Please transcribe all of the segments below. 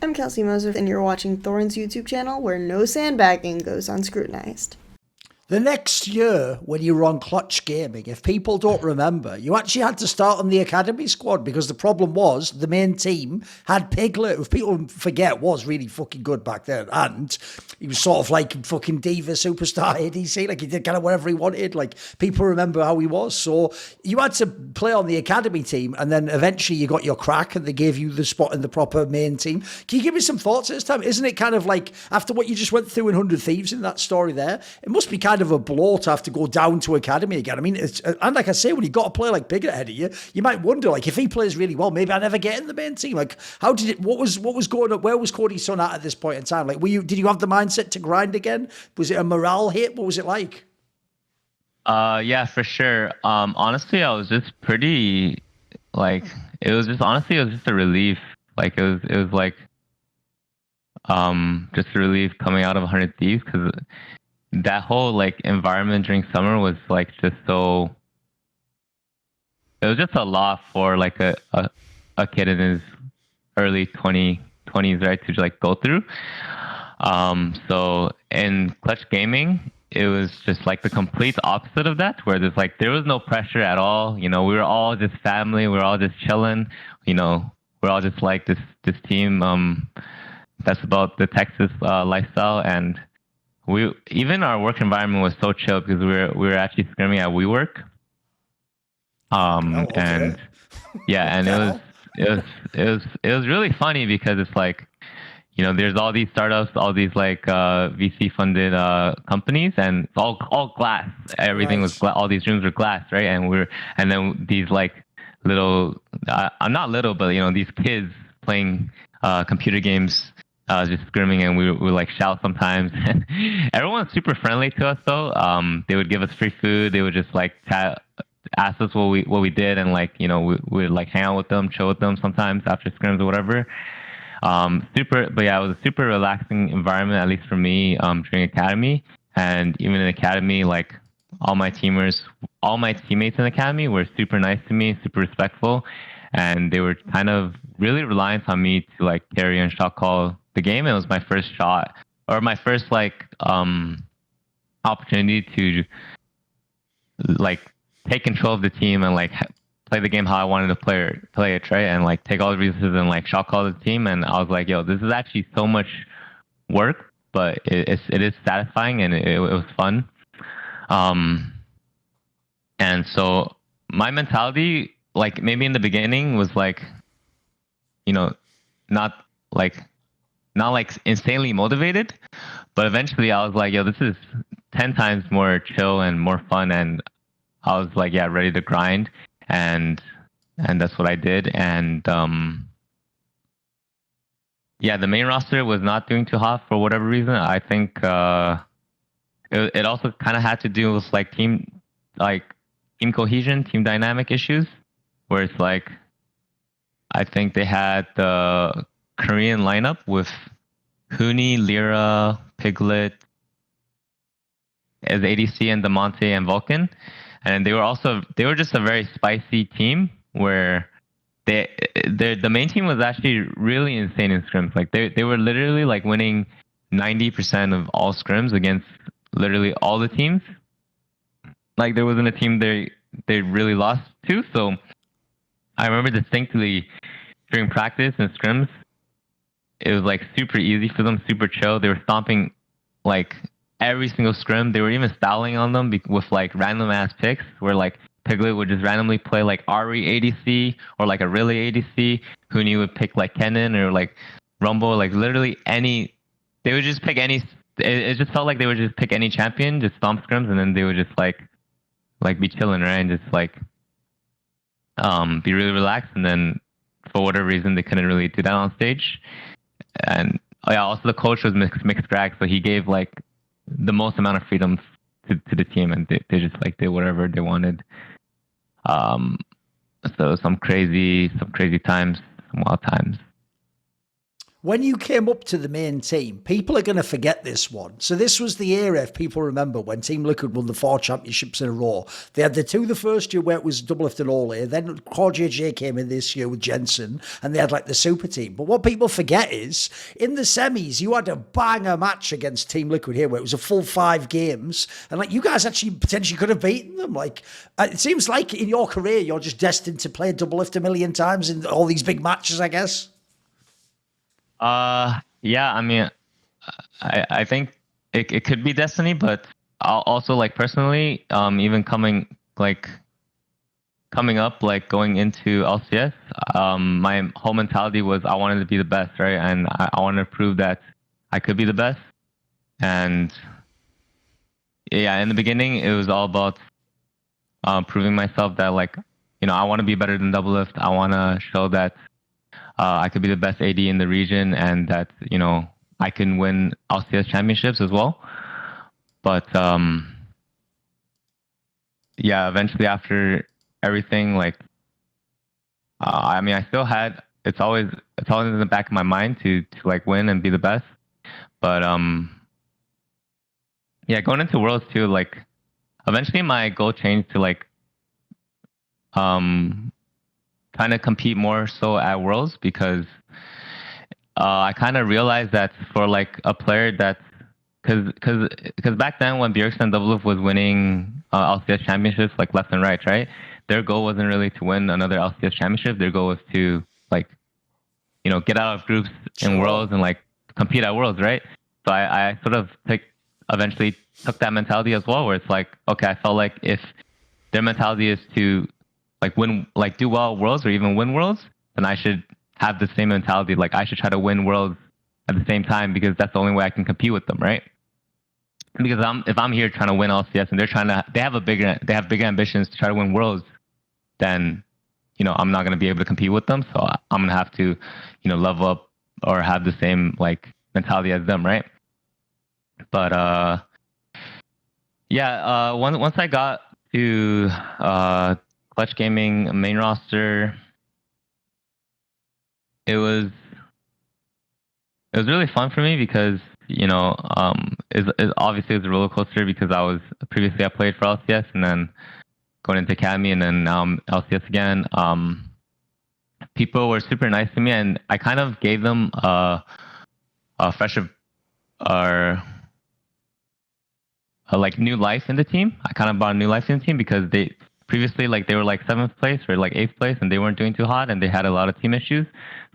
I'm Kelsey Moser, and you're watching Thorin's YouTube channel, where no sandbagging goes unscrutinized. The next year, when you were on Clutch Gaming, if people don't remember, you actually had to start on the Academy squad because the problem was the main team had Piglet, if people forget, was really fucking good back then. And he was sort of like fucking diva superstar ADC, like he did kind of whatever he wanted. Like people remember how he was. So you had to play on the Academy team, and then eventually you got your crack and they gave you the spot in the proper main team. Can you give me some thoughts at this time? Isn't it kind of like, after what you just went through in 100 Thieves in that story there, it must be kind of a blow to have to go down to Academy again. I mean, and like I say, when you got a player like Piglet ahead of you, you might wonder, like, if he plays really well, maybe I never get in the main team. Like, how did it? What was going on? Where was Cody Sun at this point in time? Like, did you have the mindset to grind again? Was it a morale hit? What was it like? Yeah, for sure. Honestly, I was just pretty, like, it was just a relief. Like, it was like, just a relief coming out of 100 Thieves, because that whole like environment during summer was like just so, it was just a lot for like a kid in his early 20s, right, to like go through. So in Clutch Gaming, it was just like the complete opposite of that, where there was no pressure at all. You know, we were all just family, we were all just chilling. You know, we're all just like this team that's about the Texas lifestyle. And even our work environment was so chill because we were actually scrimming at WeWork. Okay. And yeah, and it was really funny because it's like, you know, there's all these startups, all these like VC funded companies, and it's all glass. Everything was glass. All these rooms were glass, right? And then these like little, I'm not little, but you know, these kids playing computer games, just scrimming, and we would like shout sometimes. Everyone's super friendly to us though. They would give us free food. They would just like ask us what we did, and like, you know, we would like hang out with them, chill with them sometimes after scrims or whatever. But yeah, it was a super relaxing environment, at least for me, during Academy. And even in Academy, like all my teammates in Academy were super nice to me, super respectful, and they were kind of really reliant on me to like carry and shot call the game. It was my first shot, or my first like opportunity to like take control of the team and like play the game how I wanted to play it, right? And like take all the resources and like shot call the team. And I was like, yo, this is actually so much work, but it is satisfying, and it was fun. And so my mentality, like maybe in the beginning, was like, you know, not like insanely motivated, but eventually I was like, yo, this is 10 times more chill and more fun. And I was like, yeah, ready to grind. And that's what I did. And yeah, the main roster was not doing too hot for whatever reason. I think it also kind of had to do with like team cohesion, team dynamic issues, where it's like, I think they had the Korean lineup with Huni, Lyra, Piglet as ADC, and Demonte and Vulcan. And they were just a very spicy team, where the main team was actually really insane in scrims. Like they were literally like winning 90% of all scrims against literally all the teams. Like there wasn't a team they really lost to. So I remember distinctly during practice and scrims, it was like super easy for them, super chill. They were stomping like every single scrim. They were even styling on them with like random ass picks, where like Piglet would just randomly play like Ari ADC or like a Riley ADC. Huni would pick like Kennen or like Rumble, like literally any. They would just pick any. It just felt like they would just pick any champion, just stomp scrims, and then they would just like be chilling, right, and just like be really relaxed. And then for whatever reason, they couldn't really do that on stage. And oh yeah, also the coach was mixed Greg, so he gave like the most amount of freedom to the team, and they just like did whatever they wanted. So some crazy times, some wild times. When you came up to the main team, people are going to forget this one. So this was the era, if people remember, when Team Liquid won the 4 championships in a row. They had the 2 the first year where it was Doublelift and Ole. Then Core JJ came in this year with Jensen, and they had like the super team. But what people forget is, in the semis, you had a banger match against Team Liquid here, where it was a full 5 games, and like you guys actually potentially could have beaten them. Like it seems like in your career, you're just destined to play Doublelift a million times in all these big matches, I guess. Yeah, I mean, I think it could be destiny, but I'll also like personally, even coming up, like going into LCS, my whole mentality was I wanted to be the best, right? And I wanted to prove that I could be the best. And yeah, in the beginning, it was all about proving myself that like, I want to be better than Doublelift. I want to show that I could be the best AD in the region, and that I can win LCS championships as well. But yeah, eventually after everything, like I mean, I still had it's always in the back of my mind to like win and be the best. But yeah, going into Worlds too, like eventually my goal changed to like kind of compete more so at Worlds, because I kind of realized that for like a player that, because back then when Bjergsen and Doublelift was winning LCS championships like left and right, their goal wasn't really to win another LCS championship. Their goal was to like, get out of groups in Worlds and like compete at Worlds, right? So I sort of eventually took that mentality as well, where it's like, okay, I felt like if their mentality is to like win, like do well at Worlds or even win Worlds, then I should have the same mentality. Like I should try to win Worlds at the same time, because that's the only way I can compete with them, right? Because if I'm here trying to win LCS and they have bigger ambitions to try to win Worlds, then I'm not going to be able to compete with them. So I'm going to have to level up or have the same like mentality as them, right? But yeah, once I got to Clutch Gaming main roster, it was really fun for me, because it obviously it was a roller coaster, because previously I played for LCS, and then going into Academy, and then now I'm LCS again. People were super nice to me, and I kind of gave them a like new life in the team. I kind of brought a new life in the team, because they previously they were like 7th place or like 8th place, and they weren't doing too hot, and they had a lot of team issues.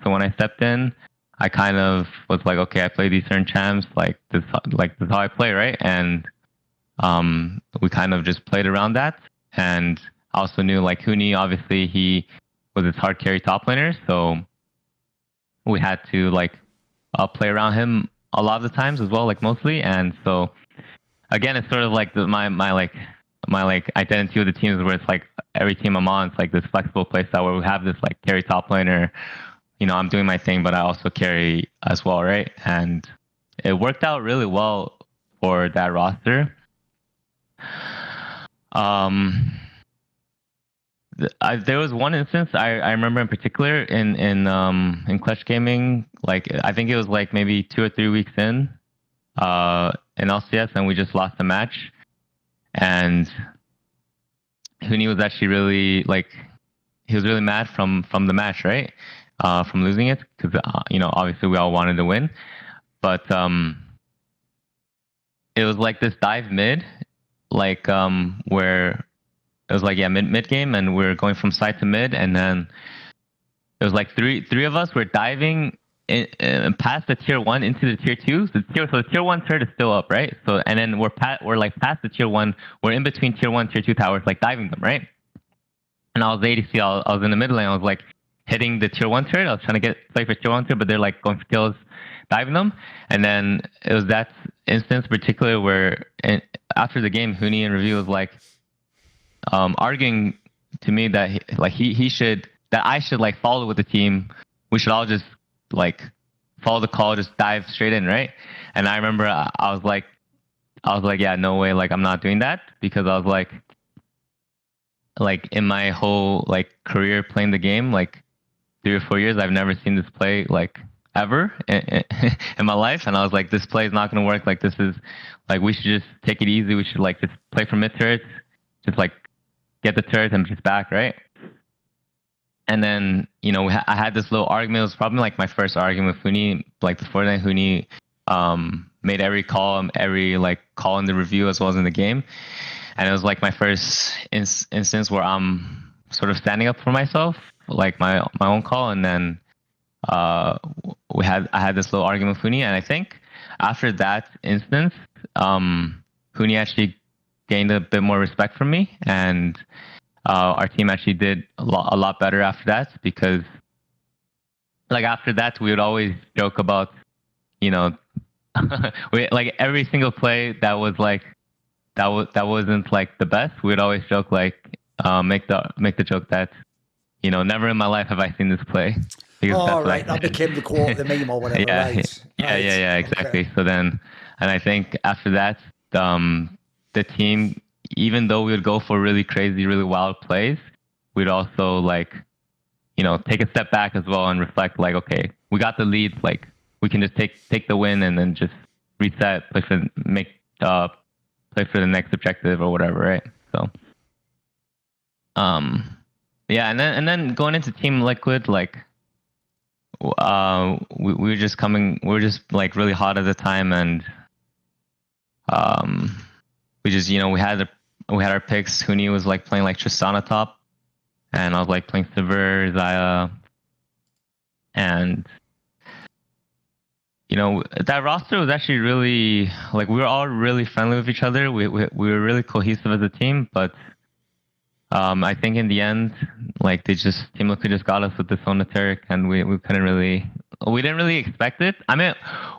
So when I stepped in, I kind of was like, okay, I play these certain champs, like this is how I play, right? And we kind of just played around that. And I also knew like Huni, obviously he was his hard carry top laner, so we had to like play around him a lot of the times as well, like mostly. And so again, it's sort of like my identity with the teams, where it's like every team I'm on, it's like this flexible play style where we have this like carry top laner. I'm doing my thing, but I also carry as well, right? And it worked out really well for that roster. There was one instance I remember in particular in Clutch Gaming, like I think it was like maybe 2 or 3 weeks in LCS, and we just lost a match, and Huni was actually really he was really mad from the match, right? From losing it, because obviously we all wanted to win, but it was like this dive mid, where it was like mid game, and we're going from side to mid, and then it was like three of us were diving past the tier 1 into the tier 2. So the tier 1 turret is still up, right? So and then we're like past the tier 1, we're in between tier 1 tier 2 towers, like diving them, right? And I was ADC, I was in the mid lane, I was like hitting the tier 1 turret. I was trying to play for tier 1 turret, but they're like going for kills, diving them. And then it was that instance particular where after the game, Huni in review was like arguing to me that I should like follow with the team. We should all just like follow the call, just dive straight in, right? And I remember I was like, yeah, no way, like I'm not doing that, because I was like in my whole like career playing the game, like 3 or 4 years, I've never seen this play like ever in my life, and I was like, this play is not gonna work. Like this is like we should just take it easy. We should like just play for mid turrets, just like get the turrets and just back, right? And then I had this little argument. It was probably like my first argument with Huni, like before that Huni made every call in the review as well as in the game, and it was like my first instance where I'm sort of standing up for myself, like my own call. And then I had this little argument with Huni, and I think after that instance, Huni actually gained a bit more respect from me, and our team actually did a lot better after that, because like after that we would always joke about like every single play that was like that wasn't like the best. We'd always joke like make the joke that never in my life have I seen this play. Oh, right, that became the quote, the meme or whatever. Yeah, right. yeah, exactly. Okay. So then, and I think after that, the team, even though we would go for really crazy, really wild plays, we'd also like take a step back as well and reflect, like, okay, we got the lead, like we can just take the win and then just reset, play for the next objective or whatever, right? So, yeah, and then going into Team Liquid, like, we were just like really hot at the time, and we just we had our picks. Huni was like playing like Tristana top, and I was like playing Sivir, Xayah, and that roster was actually really, like, we were all really friendly with each other. We were really cohesive as a team, but I think in the end, like, Team Liquid just got us with this Sonateric, and we didn't really expect it. I mean,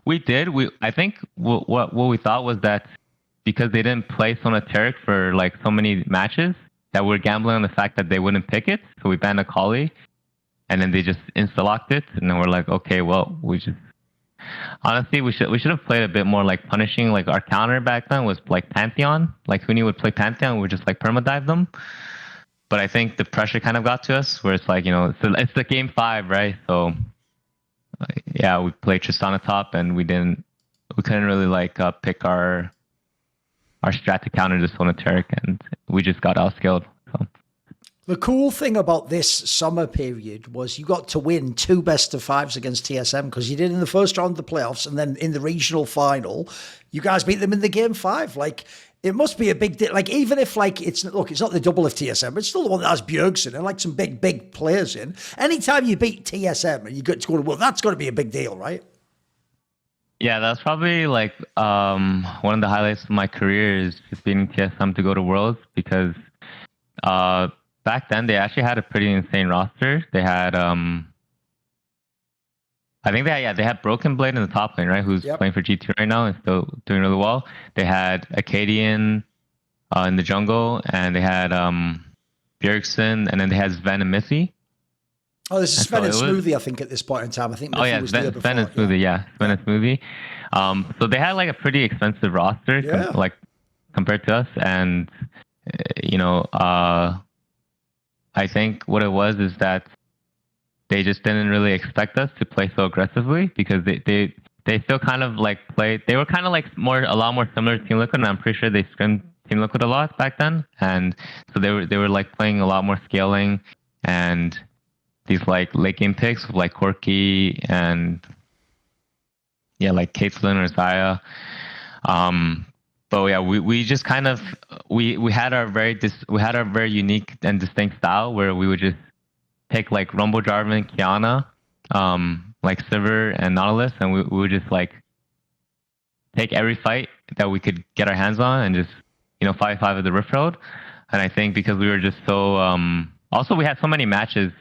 we did. I think what we thought was that because they didn't play Sonateric for like so many matches, that we're gambling on the fact that they wouldn't pick it. So we banned Akali, and then they just insta-locked it, and then we're like, okay, well, honestly, we should have played a bit more like punishing. Like our counter back then was like Pantheon. Like Huni would play Pantheon, we would just like permadive them. But I think the pressure kind of got to us, where it's like it's the game 5, right? So yeah, we played Tristana top, and we couldn't really like pick our strat to counter this Sonateric, and we just got outskilled. So. The cool thing about this summer period was you got to win 2 best-of-5s against TSM, because you did in the first round of the playoffs, and then in the regional final, you guys beat them in the game 5. Like, it must be a big deal. Like, even if like it's not the double of TSM, but it's still the one that has Bjergsen and like some big players in. Anytime you beat TSM and you get to go to, well, that's got to be a big deal, right? Yeah, that's probably like one of the highlights of my career, is just beating TSM to go to Worlds, because back then they actually had a pretty insane roster. They had I think they had Broken Blade in the top lane, right? Who's playing for G2 right now and still doing really well. They had Acadian in the jungle, and they had Bjergsen, and then they had Sven and Missy. Oh, this is Sven and Smoothie, I think, at this point in time. I think Sven and Smoothie, Sven and Smoothie. So they had like a pretty expensive roster, compared to us, and I think what it was is that they just didn't really expect us to play so aggressively, because they still kind of like played. They were kind of like a lot more similar to Team Liquid, and I'm pretty sure they scrimmed Team Liquid a lot back then. And so they were like playing a lot more scaling, and these like late game picks with like Corki and like Caitlyn or Xayah. But yeah, we just kind of we had our very unique and distinct style, where we would just pick like Rumble, Jarvan, Kiana, like Sivir and Nautilus, and we would just like take every fight that we could get our hands on, and just 5-5 at the Rift Road. And I think because we were just so also we had so many matches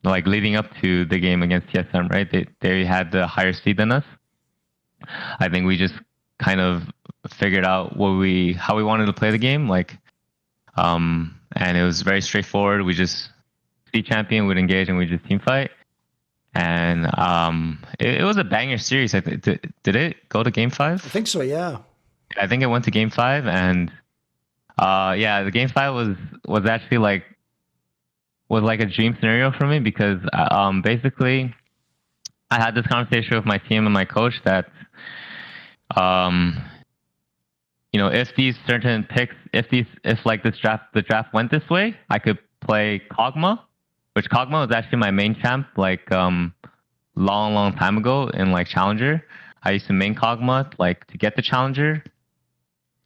like leading up to the game against TSM, right? They had the higher seed than us. I think we just kind of figured out how we wanted to play the game, like and it was very straightforward. We just see champion, we'd engage, and we just team fight. And it was a banger series. Did it go to game 5? I think so, yeah. I think it went to game 5, and the game 5 was actually like a dream scenario for me, because basically I had this conversation with my team and my coach that, if these certain picks, if like the draft went this way, I could play Kog'Maw, which Kog'Maw was actually my main champ, like, long time ago in like Challenger. I used to main Kog'Maw like to get the Challenger.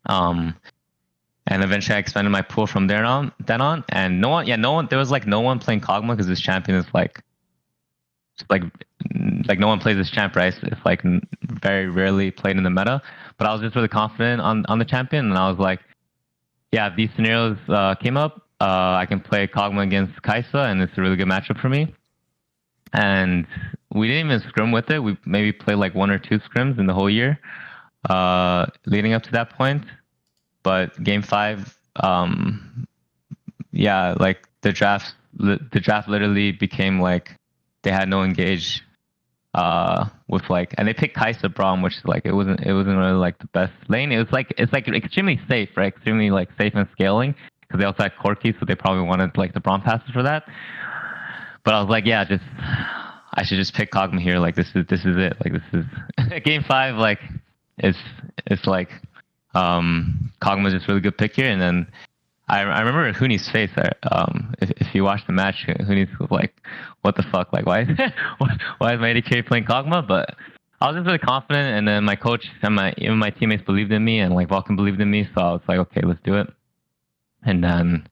And eventually I expanded my pool from then on, and no one, there was like no one playing Kog'Maw because this champion is like no one plays this champ, right? It's like very rarely played in the meta. But I was just really confident on the champion, and I was like, yeah, if these scenarios came up, I can play Kog'Maw against Kai'Sa, and it's a really good matchup for me. And we didn't even scrim with it. We maybe played like 1 or 2 scrims in the whole year leading up to that point. But game 5, like the draft literally became like they had no engage with like, and they picked Kai'Sa Braum, which is like it wasn't really like the best lane. It's like extremely safe, right? Extremely like safe and scaling because they also had Corki, so they probably wanted like the Braum passes for that. But I was like, yeah, I should just pick Kog'Maw here. Like this is it. Like this is game 5. Like it's like Kog'Maw is just a really good pick here. And then I remember Huni's face. If you watch the match, Huni's like, "What the fuck? Like why is my AD carry playing Kog'Maw?" But I was just really confident, and then my coach and even my teammates believed in me, and like Vulcan believed in me. So I was like, okay, let's do it. And then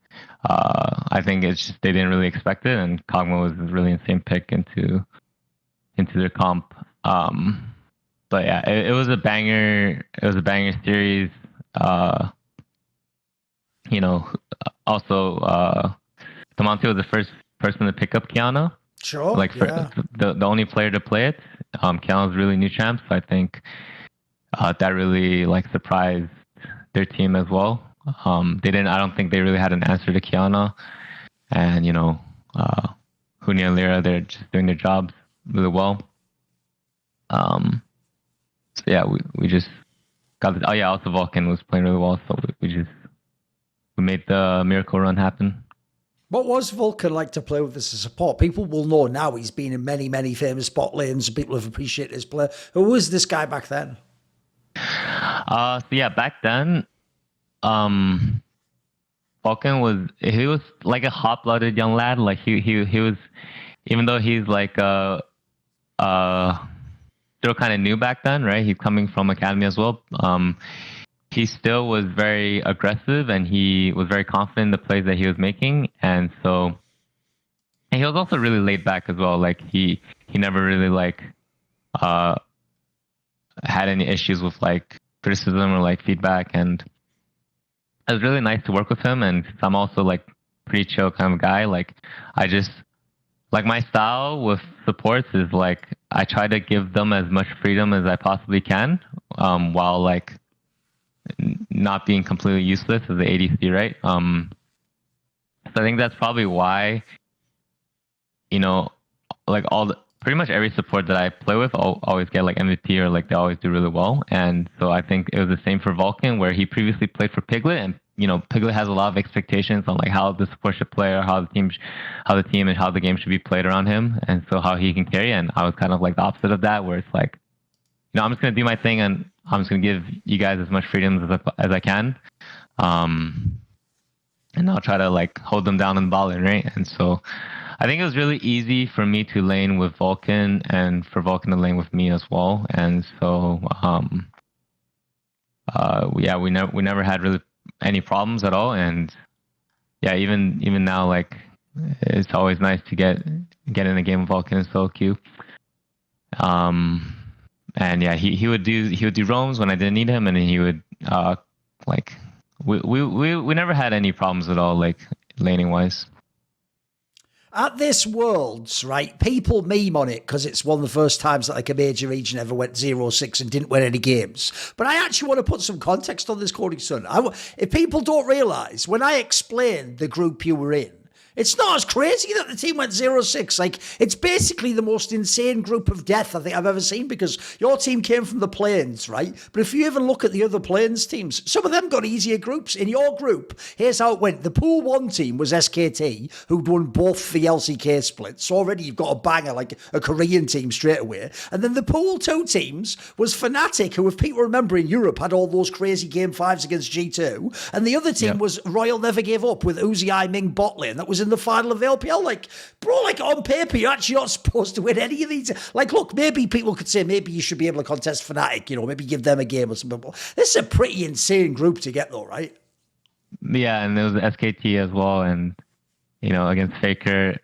I think it's just they didn't really expect it, and Kog'Maw was a really insane pick into their comp. But yeah, it was a banger. It was a banger series. Also, Tamonte was the first person to pick up Kiana. Sure. Like the only player to play it. Kiana's really new champ, so I think that really like surprised their team as well. They didn't. I don't think they really had an answer to Kiana, and Huni and Lyra, they're just doing their jobs really well. So yeah, we just got. Also Vulcan was playing really well, so we made the miracle run happen. What was Vulcan like to play with as a support? People will know now he's been in many, many famous spot lanes, and people have appreciated his play. Who was this guy back then? So yeah, back then, Vulcan was like a hot-blooded young lad. Like he was, even though he's like still kind of new back then, right? He's coming from Academy as well. He still was very aggressive, and he was very confident in the plays that he was making. And he was also really laid back as well. Like he never really like had any issues with like criticism or like feedback, and it was really nice to work with him. And I'm also like pretty chill kind of guy. Like I just like my style with supports is like I try to give them as much freedom as I possibly can, while like not being completely useless as the ADC, right? So I think that's probably why, like pretty much every support that I play with, I'll always get like MVP or like they always do really well. And so I think it was the same for Vulcan, where he previously played for Piglet, and Piglet has a lot of expectations on like how the support should play, or how the team and how the game should be played around him, and so how he can carry. And I was kind of like the opposite of that, where it's like, I'm just gonna do my thing, and I'm just gonna give you guys as much freedom as I can, and I'll try to like hold them down in the ball lane, right? And so I think it was really easy for me to lane with Vulcan, and for Vulcan to lane with me as well. And so we never had really any problems at all. And yeah, even now, like it's always nice to get in a game with Vulcan in solo queue. And yeah, he would do roams when I didn't need him, and then he would like we never had any problems at all, like laning wise. At this Worlds, right, people meme on it because it's one of the first times that like a major region ever went 0-6 and didn't win any games. But I actually want to put some context on this, Cody Sun. If people don't realise, when I explained the group you were in, It's not as crazy that the team went 0-6. Like, it's basically the most insane group of death I think I've ever seen, because your team came from the plains, right? But if you even look at the other plains teams, some of them got easier groups. In your group, here's how it went. The Pool 1 team was SKT, who'd won both the LCK splits. So already you've got a banger, like a Korean team straight away. And then the Pool 2 teams was Fnatic, who, if people remember, in Europe had all those crazy Game 5s against G2. And the other team was Royal Never Gave Up with Uzi I Ming bot lane. That was in the final of the LPL. Like, bro, like, on paper, you're actually not supposed to win any of these. Like, look, maybe people could say maybe you should be able to contest Fnatic, you know, maybe give them a game or something. But this is a pretty insane group to get, though, right? Yeah, and there was SKT as well, and, you know, against Faker.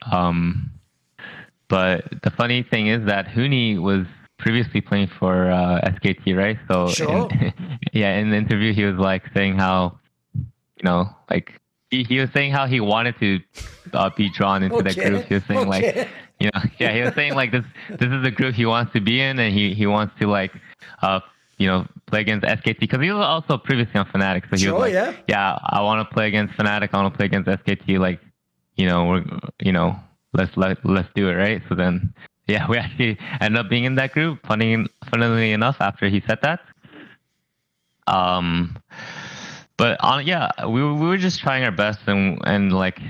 But the funny thing is that Huni was previously playing for SKT, right? So, Sure. in the interview, he was like saying how, you know, like, he was saying how he wanted to be drawn into that group. He was saying like, you know, he was saying like this is the group he wants to be in, and he wants to like, you know, play against SKT, because he was also previously on Fnatic. So he was like, I want to play against Fnatic. I want to play against SKT. Like, you know, let's do it, right? So then, yeah, we actually ended up being in that group. Funnily enough, after he said that. But we were just trying our best, and like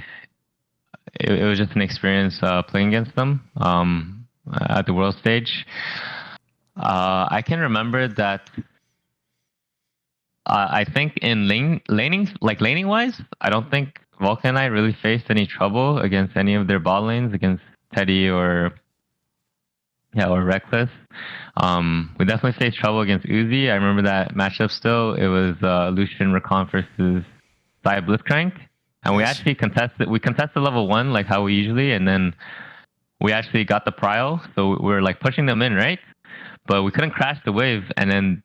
it was just an experience playing against them at the world stage. I can remember that. I think in laning wise, I don't think Vulcan and I really faced any trouble against any of their bot lanes, against Teddy or Reckless. We definitely faced trouble against Uzi. I remember that matchup still. It was Lucian Recon versus Cy Blitzcrank. And we actually contested level 1 like how we usually, and then we actually got the prio. So we were like pushing them in, right? But we couldn't crash the wave, and then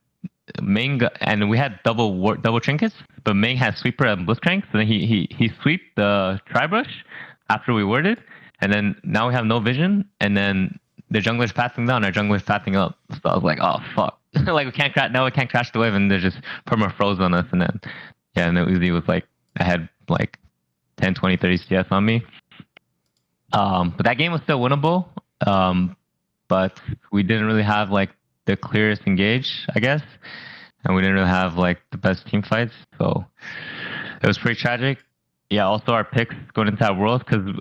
and we had double trinkets, but Ming had sweeper and Blitzcrank. So then he sweeped the tri-brush after we warded, and then now we have no vision, and then the jungler's passing down, our jungler's passing up. So I was like, oh fuck. Like we can't crash the wave, and they're just perma froze on us, and then and then Uzi was like ahead like 10, 20, 30 CS on me. But that game was still winnable. But we didn't really have like the clearest engage, I guess. And we didn't really have like the best team fights. So it was pretty tragic. Yeah, also our picks going into that world, because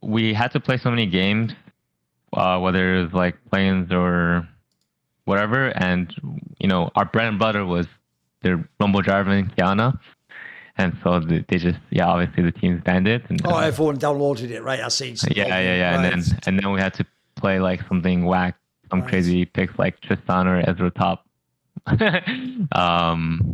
we had to play so many games, whether it was like planes or whatever. And, you know, our bread and butter was the Rumble Jarvan and Kiana. And so they just, obviously the teams banned it. And, everyone downloaded it, right? I see. Yeah. Right. And then we had to play like something whack, some crazy picks like Tristan or Ezra top. And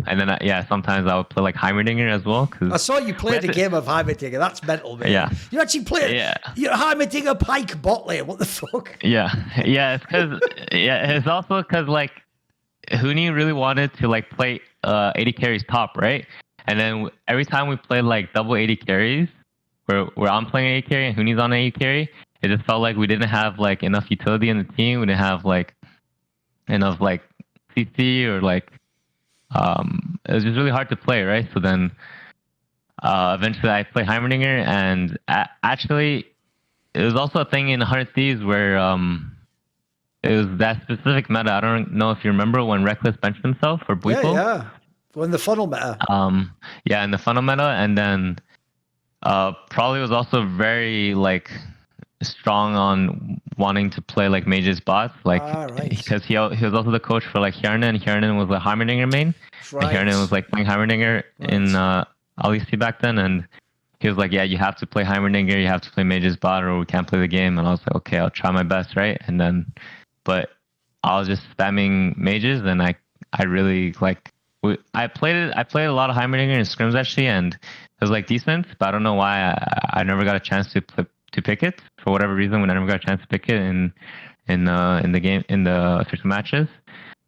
then sometimes I would play like Heimerdinger as well. I saw you played a game of Heimerdinger. That's mental, man. Yeah. You actually played Heimerdinger Pike bot lane. What the fuck? Yeah. It's because it's also because like Huni really wanted to like play 80 carries top, right? And then every time we played like double 80 carries, where I'm playing 80 carry and Huni's on 80 carry, it just felt like we didn't have like enough utility in the team. We didn't have like enough like CC or like it was just really hard to play, right? So then eventually I played Heimerdinger, and actually it was also a thing in 100 Thieves where it was that specific meta. I don't know if you remember when Reckless benched himself for Buipo. Yeah. When the funnel meta. In the funnel meta, and then probably was also very like strong on wanting to play like mages bots, like because he was also the coach for like Hjarnan, and Hjarnan was a Heimerdinger main. Right. And Hjarnan was like playing Heimerdinger in LEC back then, and he was like, yeah, you have to play Heimerdinger, you have to play mages bot, or we can't play the game. And I was like, okay, I'll try my best, right? And then, but I was just spamming mages, and I really like. I played a lot of Heimerdinger in scrims actually, and it was like decent, but I don't know why I never got a chance to pick it for whatever reason. When I never got a chance to pick it in the game, in the official matches,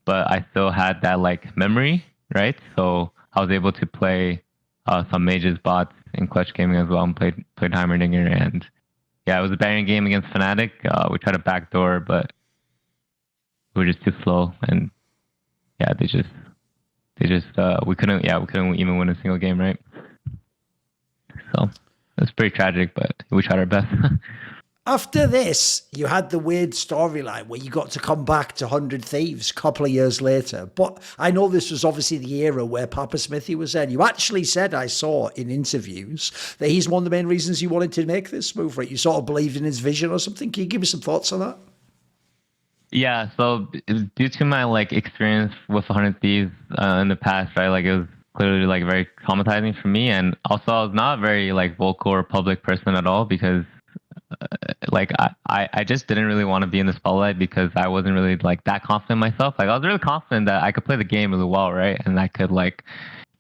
but I still had that like memory, right? So I was able to play some mages bots in clutch gaming as well, and played Heimerdinger, and it was a banging game against Fnatic. We tried a backdoor, but we were just too slow, and we couldn't even win a single game, right? So it was pretty tragic, but we tried our best. After this, you had the weird storyline where you got to come back to 100 Thieves a couple of years later. But I know this was obviously the era where Papa Smithy was in. You actually said, I saw in interviews, that he's one of the main reasons you wanted to make this move, right? You sort of believed in his vision or something. Can you give me some thoughts on that? Yeah, so due to my like experience with 100 Thieves in the past, right, like it was clearly like very traumatizing for me, and also I was not a very like vocal or public person at all because like I just didn't really want to be in the spotlight because I wasn't really like that confident in myself. Like I was really confident that I could play the game really well, right, and I could like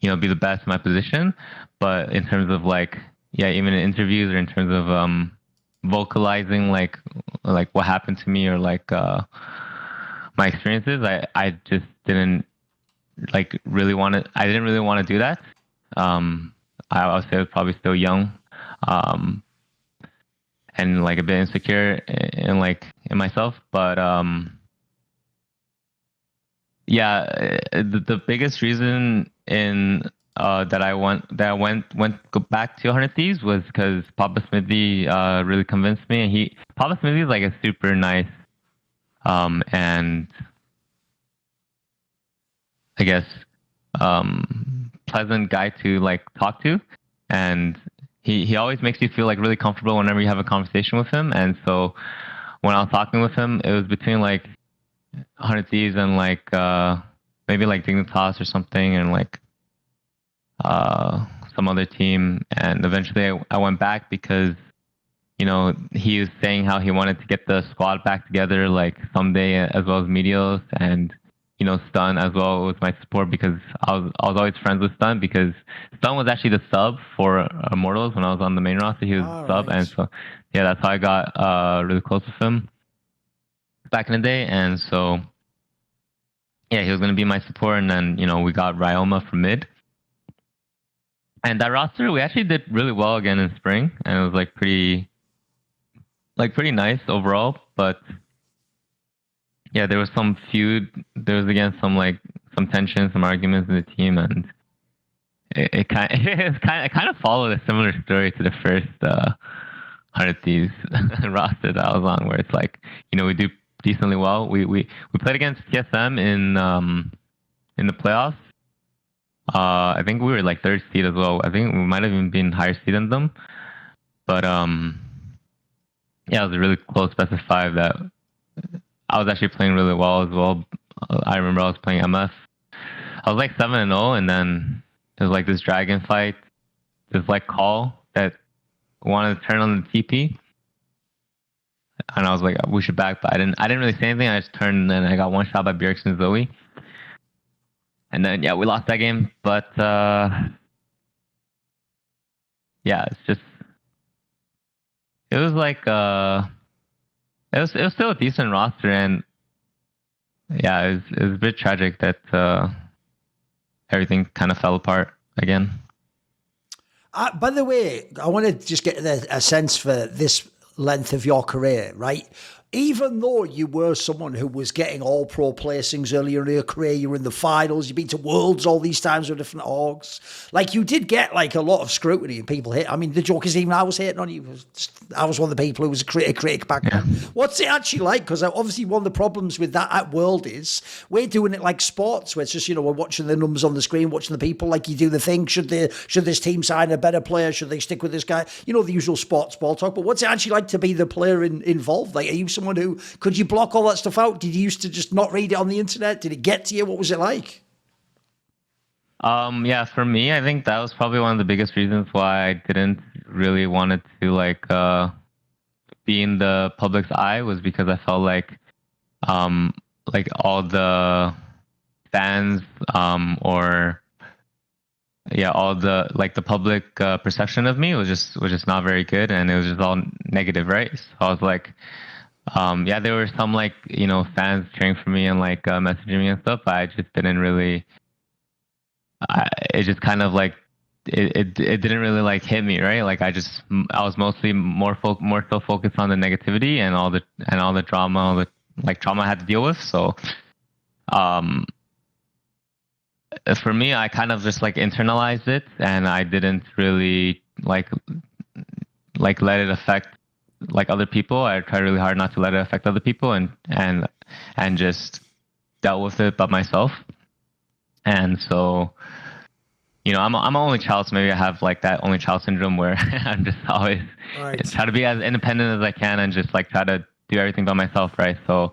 be the best in my position. But in terms of like even in interviews or in terms of vocalizing like what happened to me or like my experiences, I just didn't like really want to. I didn't really want to do that. I would say I was probably still young. And like a bit insecure in myself, but the biggest reason that I went back to 100 Thieves was because Papa Smithy really convinced me, and Papa Smithy is like a super nice and I guess pleasant guy to like talk to, and he always makes you feel like really comfortable whenever you have a conversation with him. And so when I was talking with him, it was between like 100 Thieves and like maybe like Dignitas or something, and like some other team. And eventually I went back because he was saying how he wanted to get the squad back together like someday, as well as Meteos and Stun as well was my support, because I was always friends with Stun, because Stun was actually the sub for Immortals when I was on the main roster. He was the sub, and so that's how I got really close with him back in the day. And so he was gonna be my support, and then we got Ryoma from mid, and that roster we actually did really well again in spring, and it was like pretty nice overall, but. Yeah, there was some feud. There was again some tension, some arguments in the team, and it kind of followed a similar story to the first 100 Thieves roster that I was on, where it's like we do decently well. We played against TSM in the playoffs. I think we were like third seed as well. I think we might have even been higher seed than them, but it was a really close best of 5 that. I was actually playing really well as well. I remember I was playing MF. I was like 7-0, and then there was like this dragon fight, this like call that wanted to turn on the TP, and I was like, we should back, but I didn't really say anything. I just turned, and then I got one shot by Bjergsen and Zoe, and then we lost that game. But it's just it was like It was still a decent roster, and it was a bit tragic that everything kind of fell apart again. By the way, I want to just get a sense for this length of your career, right? Even though you were someone who was getting all pro placings earlier in your career, you were in the finals, you've been to Worlds all these times with different orgs. Like, you did get like a lot of scrutiny and people hate. I mean, the joke is even I was hating on you. I was one of the people who was a critic back then. What's it actually like? Because obviously one of the problems with that at World is we're doing it like sports, where it's just, we're watching the numbers on the screen, watching the people, like you do the thing. Should this team sign a better player? Should they stick with this guy? The usual sports ball talk. But what's it actually like to be the player involved? Like, are you someone who, could you block all that stuff out? Did you used to just not read it on the internet? Did it get to you? What was it like? For me, I think that was probably one of the biggest reasons why I didn't really want to be in the public's eye, was because I felt like all the fans or all the the public perception of me was just not very good, and it was just all negative, right? So I was like, there were some fans cheering for me and messaging me and stuff, but I just didn't really. It just kind of it didn't really hit me, right? I was mostly more so focused on the negativity and all the drama, all the trauma I had to deal with. So, for me, I kind of just internalized it, and I didn't really like let it affect like other people. I tried really hard not to let it affect other people, and just dealt with it by myself. And so, you know, I'm an only child, so maybe I have like that only child syndrome where I'm just always try to be as independent as I can and just like try to do everything by myself, right? So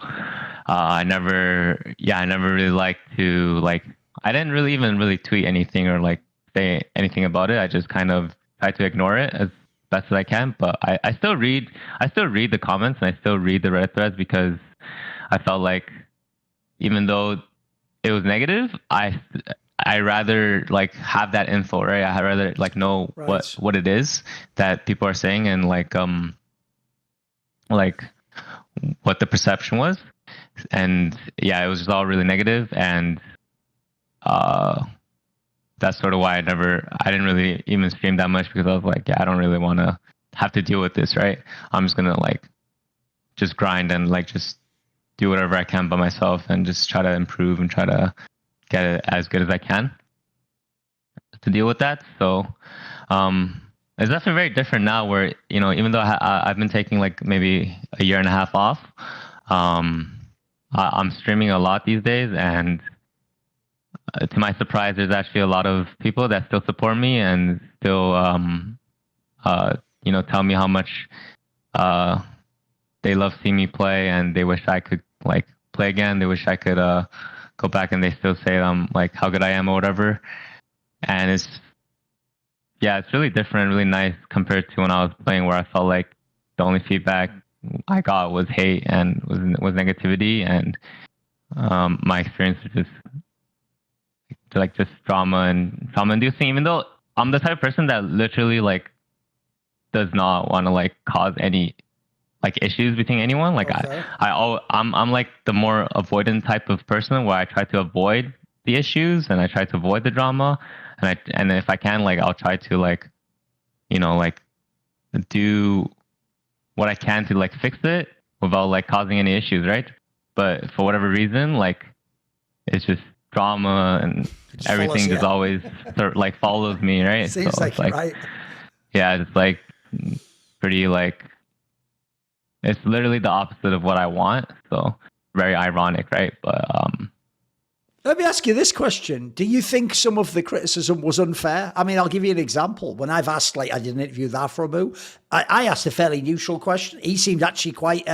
I never really liked to like, I didn't really even really tweet anything or like say anything about it. I just kind of try to ignore it as best as I can. But I still read the comments, and I still read the Reddit threads, because I felt like even though it was negative, I rather like have that info, right? I rather like know what it is that people are saying, and like what the perception was. And yeah, it was just all really negative, and that's sort of why I didn't really even stream that much, because I was like, yeah, I don't really want to have to deal with this, right? I'm just gonna like just grind and like just do whatever I can by myself and just try to improve and try to get it as good as I can to deal with that. So it's definitely very different now, where, you know, even though I've been taking like maybe a year and a half off, I'm streaming a lot these days, and to my surprise, there's actually a lot of people that still support me and still you know, tell me how much they love seeing me play, and they wish I could like play again. They wish I could go back, and they still say like how good I am or whatever. And it's really different, really nice compared to when I was playing, where I felt like the only feedback I got was hate and was negativity, and my experience was just trauma inducing, even though I'm the type of person that literally like does not want to like cause any like issues between anyone. Like I'm like the more avoidant type of person, where I try to avoid the issues and I try to avoid the drama, and if I can, like I'll try to like, you know, like do what I can to like fix it without like causing any issues, right? But for whatever reason, like it's just drama and everything just always sort of like follows me, right? Seems so like, right. Yeah, it's like pretty like, it's literally the opposite of what I want. So very ironic, right? But let me ask you this question. Do you think some of the criticism was unfair? I mean, I'll give you an example. When I've asked, like I did an interview with aphromoo, I asked a fairly neutral question. He seemed actually quite,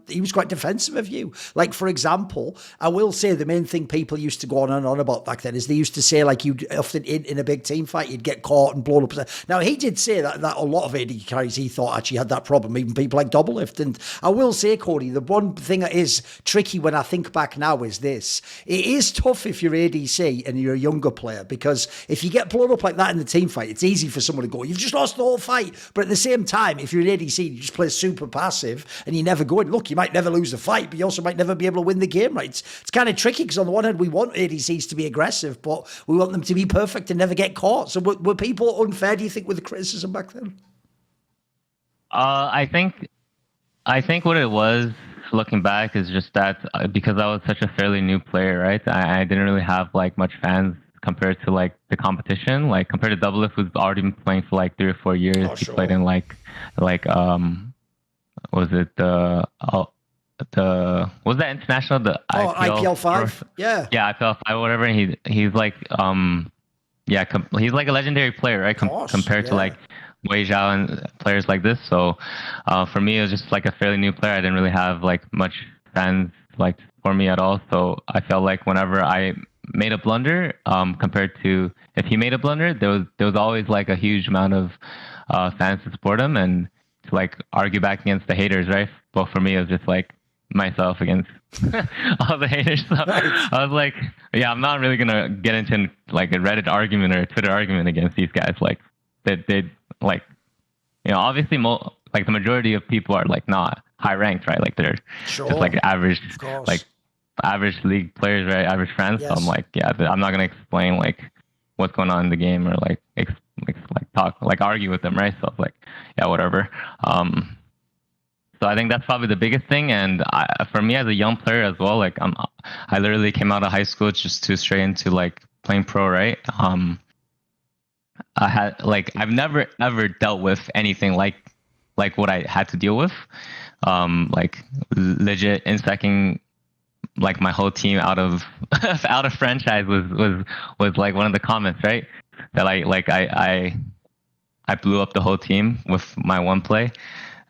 he was quite defensive of you. Like, for example, I will say the main thing people used to go on and on about back then is they used to say, like, you'd often in a big team fight, you'd get caught and blown up. Now, he did say that a lot of AD carries he thought actually had that problem, even people like Doublelift. And I will say, Cody, the one thing that is tricky when I think back now is this. It is tough if you're ADC and you're a younger player, because if you get blown up like that in the team fight, it's easy for someone to go, you've just lost the whole fight. But at the same time, if you're an ADC, you just play super passive and you never go in. Look, you might never lose the fight, but you also might never be able to win the game, right? It's kind of tricky, because on the one hand, we want ADCs to be aggressive, but we want them to be perfect and never get caught. So were people unfair, do you think, with the criticism back then? I think what it was, looking back, is just that because I was such a fairly new player, right? I didn't really have like much fans compared to like the competition. Like compared to Doublelift, who's already been playing for like 3 or 4 years. He played in like was it the was that international, the IPL 5? Yeah, IPL 5 or whatever. And he's like he's like a legendary player, right? Compared to like Wei Zhao and players like this. So for me, it was just like a fairly new player. I didn't really have like much fans like for me at all. So I felt like whenever I made a blunder, compared to if he made a blunder, there was always like a huge amount of fans to support him and to like argue back against the haters, right? But for me, it was just like myself against all the haters. So I was like, yeah, I'm not really gonna get into like a Reddit argument or a Twitter argument against these guys. Like they like, you know, obviously like the majority of people are like not high ranked, right? Like they're just like average, like average league players, right? Average friends. Yes. So I'm like, yeah, I'm not gonna explain like what's going on in the game or like talk, like argue with them, right? So it's like, yeah, whatever. So I think that's probably the biggest thing. And for me as a young player as well, like I literally came out of high school just to straight into like playing pro, right? I had like, I've never ever dealt with anything like like what I had to deal with. Like legit insecting like my whole team out of out of franchise was like one of the comments, right? That I blew up the whole team with my one play,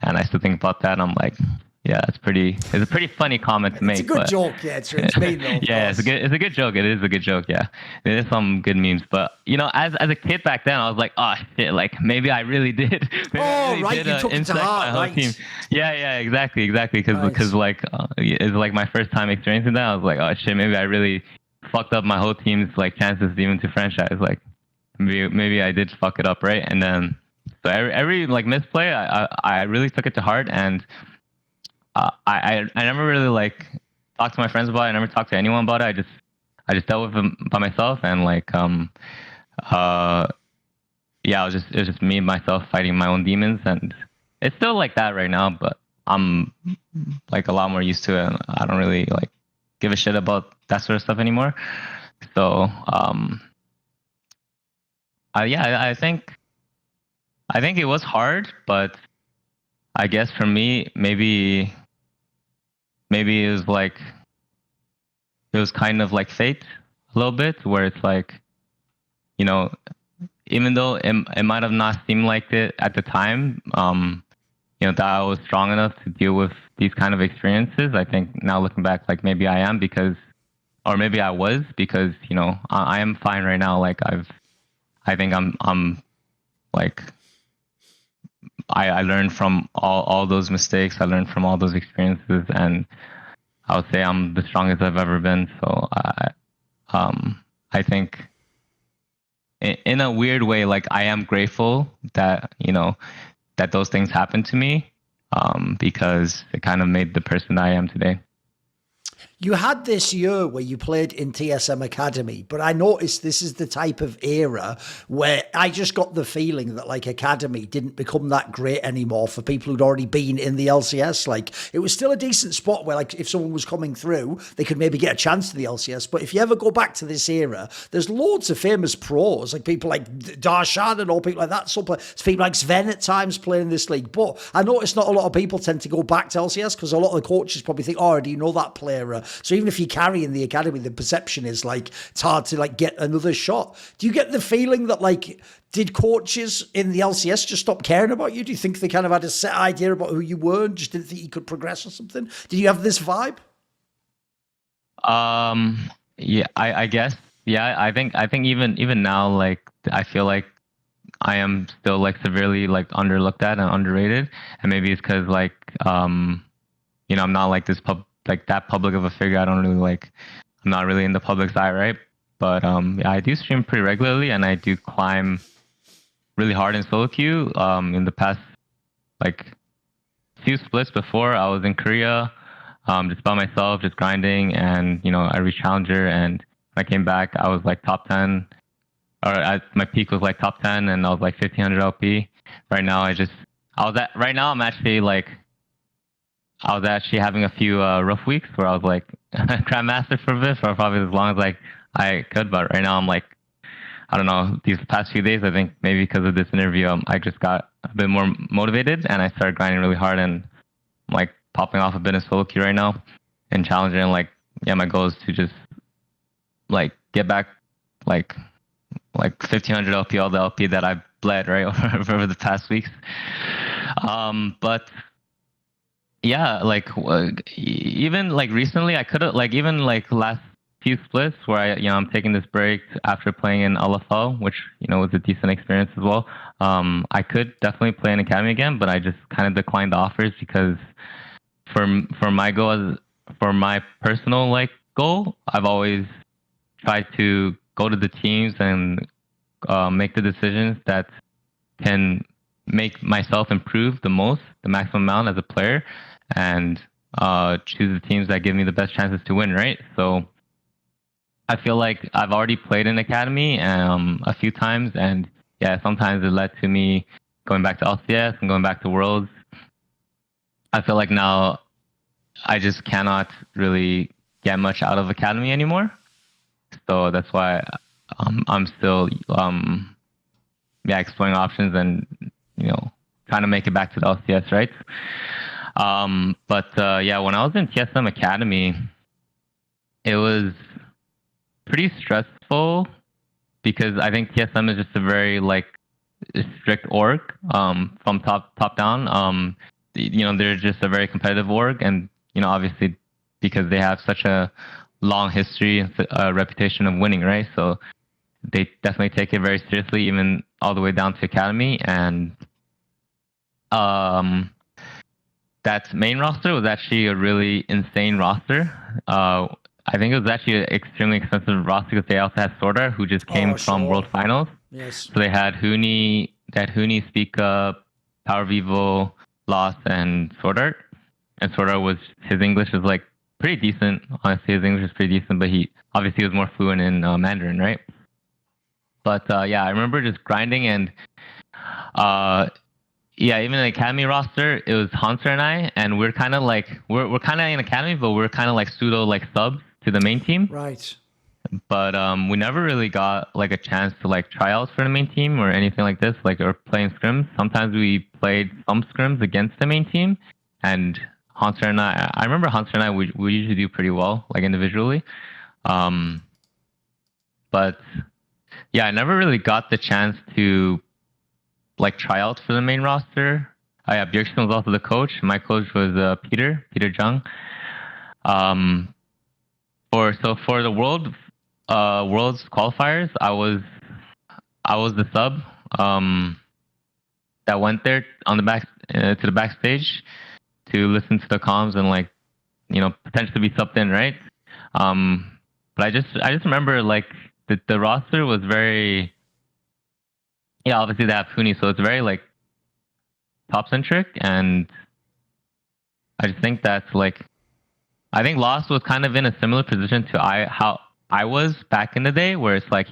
and I still think about that. And I'm like, yeah, it's a pretty funny comment to make. It's a good joke, yeah. It's mean though. Yeah, it's a good joke. It is a good joke. Yeah, there is some good memes. But you know, as a kid back then, I was like, oh shit, like maybe I really did. Maybe I really right, did, you took it to heart, right? Team. Yeah, exactly. Because like it's like my first time experiencing that. I was like, oh shit, maybe I really fucked up my whole team's like chances even to franchise. Like maybe I did fuck it up, right? And then so every like misplay, I really took it to heart, and I never really like talked to my friends about it. I never talked to anyone about it. I just dealt with them by myself, and like yeah, it was just me and myself fighting my own demons, and it's still like that right now, but I'm like a lot more used to it, and I don't really like give a shit about that sort of stuff anymore. So yeah, I think it was hard, but I guess for me, maybe it was like it was kind of like fate a little bit, where it's like, you know, even though it might have not seemed like it at the time, you know, that I was strong enough to deal with these kind of experiences. I think now looking back, like maybe I am or maybe I was, because you know I am fine right now. Like I think I'm like I learned from all those mistakes. I learned from all those experiences, and I would say I'm the strongest I've ever been. So I think in a weird way, like I am grateful that, you know, that those things happened to me, because it kind of made the person I am today. You had this year where you played in TSM Academy, but I noticed this is the type of era where I just got the feeling that like Academy didn't become that great anymore for people who'd already been in the LCS. Like it was still a decent spot where like if someone was coming through, they could maybe get a chance to the LCS. But if you ever go back to this era, there's loads of famous pros, like people like Darshan and all people like that. It's people like Sven at times playing this league. But I noticed not a lot of people tend to go back to LCS because a lot of the coaches probably think, oh, do you know that player? So even if you carry in the academy, the perception is like it's hard to like get another shot. Do you get the feeling that like did coaches in the LCS just stop caring about you? Do you think they kind of had a set idea about who you were and just didn't think you could progress or something? Did you have this vibe? Yeah, I guess. Yeah, I think even now, like I feel like I am still like severely like underlooked at and underrated, and maybe it's because like you know, I'm not like like that public of a figure. I don't really like, I'm not really in the public's eye, right? But yeah, I do stream pretty regularly, and I do climb really hard in solo queue. In the past like few splits before, I was in Korea, just by myself, just grinding, and you know, I reached challenger, and when I came back, I was like top 10, or my peak was like top 10, and I was like 1500 LP. Right now, right now I'm actually like, I was actually having a few rough weeks where I was like grandmaster for a bit, for probably as long as like I could. But right now I'm like, I don't know, these past few days, I think maybe because of this interview, I just got a bit more motivated, and I started grinding really hard, and I'm like popping off a bit in solo queue right now and challenging. And like, yeah, my goal is to just like get back like 1500 LP, all the LP that I've bled right over the past weeks. But yeah, like even like recently, I could have like even like last few splits where I'm taking this break after playing in LFL, which you know was a decent experience as well. I could definitely play in Academy again, but I just kind of declined the offers because for my goal, for my personal like goal, I've always tried to go to the teams and make the decisions that can make myself improve the maximum amount as a player, and choose the teams that give me the best chances to win, right? So I feel like I've already played in Academy a few times, and yeah, sometimes it led to me going back to LCS and going back to Worlds. I feel like now I just cannot really get much out of Academy anymore. So that's why I'm still exploring options and trying to make it back to the LCS, right? But yeah, when I was in TSM Academy, it was pretty stressful because I think TSM is just a very like strict org from top down. They're just a very competitive org, and obviously because they have such a long history and a reputation of winning, right? So they definitely take it very seriously, even all the way down to academy. And that main roster was actually a really insane roster. I think it was actually an extremely expensive roster because they also had Sordar, who just came from World Finals. Yes. So they had Huni, Speak Up, Power Vivo, Lost, and Sordar. And Sordar his English is like pretty decent. Honestly, his English is pretty decent, but he obviously was more fluent in Mandarin, right? But yeah, I remember just grinding, and yeah, even in the academy roster, it was Hunter and I, and we're kind of like we're kind of in academy, but we're kind of like pseudo like subs to the main team. Right. But we never really got like a chance to like try out for the main team or anything like this, like or playing scrims. Sometimes we played some scrims against the main team, and Hunter and I remember Hunter and I we usually do pretty well, like individually. But yeah, I never really got the chance to like try out for the main roster. Yeah, Bjergsen was also the coach. My coach was Peter Jung. For the world's qualifiers, I was the sub that went there on the back to the backstage to listen to the comms and like potentially be subbed in, right? But I just remember like the roster was very, yeah, obviously they have Huni, so it's very like top centric, and I just think that's like, I think Lost was kind of in a similar position to how I was back in the day, where it's like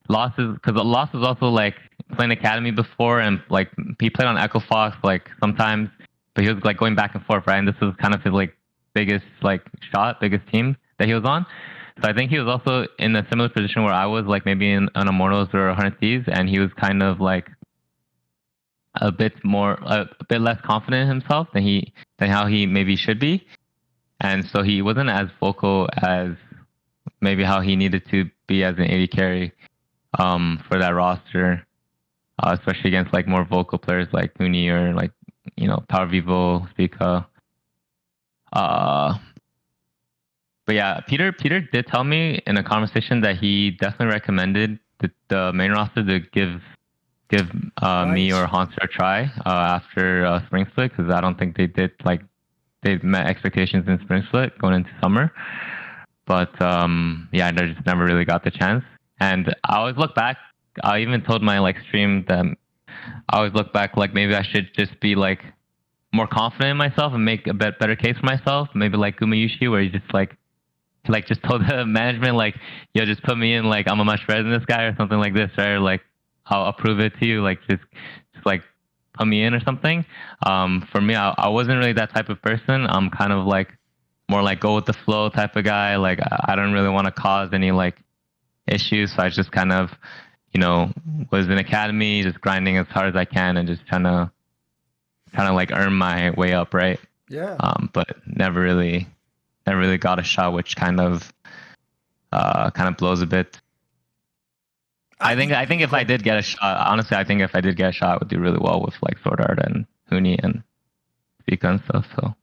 Lost is also like playing academy before, and like he played on Echo Fox like sometimes, but he was like going back and forth, right? And this was kind of his like biggest team that he was on. So I think he was also in a similar position where I was, like maybe in an Immortals or 100 Thieves, and he was kind of like a bit less confident in himself than how he maybe should be. And so he wasn't as vocal as maybe how he needed to be as an AD carry for that roster, especially against like more vocal players like Huni or like, Power Vivo, Speaka. But yeah, Peter did tell me in a conversation that he definitely recommended the main roster to give me or Hunter a try after Spring Split, because I don't think they met expectations in Spring Split going into summer. But yeah, I just never really got the chance. And I always look back. I even told my like stream that I always look back like maybe I should just be like more confident in myself and make a better case for myself. Maybe like Gumayushi, where he just like just told the management like, yo, just put me in, like I'm a much better than this guy or something like this, right? Or like I'll approve it to you, like just like put me in or something. For me, I wasn't really that type of person. I'm kind of like more like go with the flow type of guy. Like I don't really want to cause any like issues, so I just kind of was in academy, just grinding as hard as I can and just trying to like earn my way up, right? Yeah. But never really got a shot, which kind of blows a bit. I think if I did get a shot, honestly, I think if I did get a shot, I would do really well with like Sword Art and Huni and Speaka and stuff. So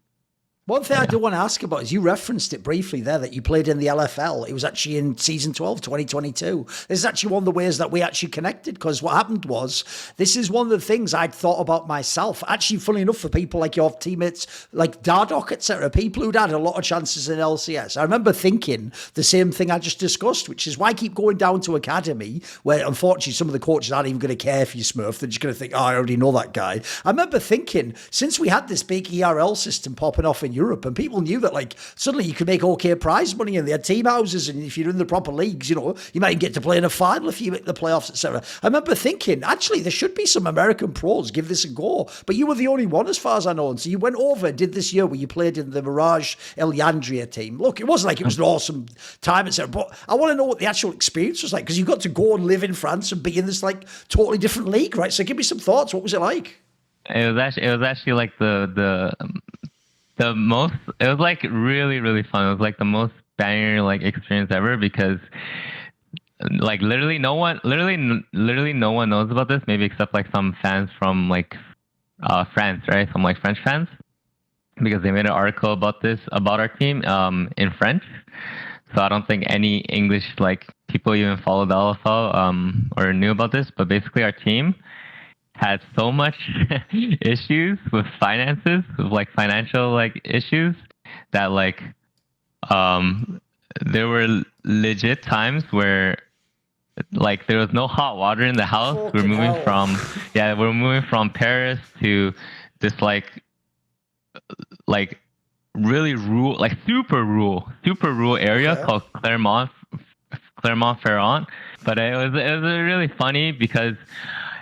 one thing I do want to ask about is you referenced it briefly there that you played in the LFL. It was actually in season 12, 2022. This is actually one of the ways that we actually connected, because what happened was, this is one of the things I'd thought about myself. Actually, funny enough, for people like your teammates, like Dardock, etc., people who'd had a lot of chances in LCS. I remember thinking the same thing I just discussed, which is why keep going down to academy, where unfortunately some of the coaches aren't even going to care if you smurf. They're just going to think, oh, I already know that guy. I remember thinking, since we had this big ERL system popping off in Europe, and people knew that like suddenly you could make okay prize money, and they had team houses, and if you're in the proper leagues, you might get to play in a final if you make the playoffs, etc. I remember thinking, actually, there should be some American pros, give this a go. But you were the only one, as far as I know. And so you went over and did this year where you played in the Mirage Eliandria team. Look, it wasn't like it was an awesome time, etc. But I want to know what the actual experience was like, because you got to go and live in France and be in this like totally different league, right? So give me some thoughts. What was it like? it was actually like the most. It was like really really fun. It was like the most banger like experience ever because like literally no one knows about this, maybe except like some fans from like France, right? Some like French fans, because they made an article about this about our team in French. So I don't think any English like people even followed the LFL or knew about this. But basically, our team had so much issues with finances, with like financial like issues, that like there were legit times where like there was no hot water in the house. Fucking hell. We're moving from Paris to this like really rural, like super rural area Okay. called Clermont-Ferrand. But it was really funny because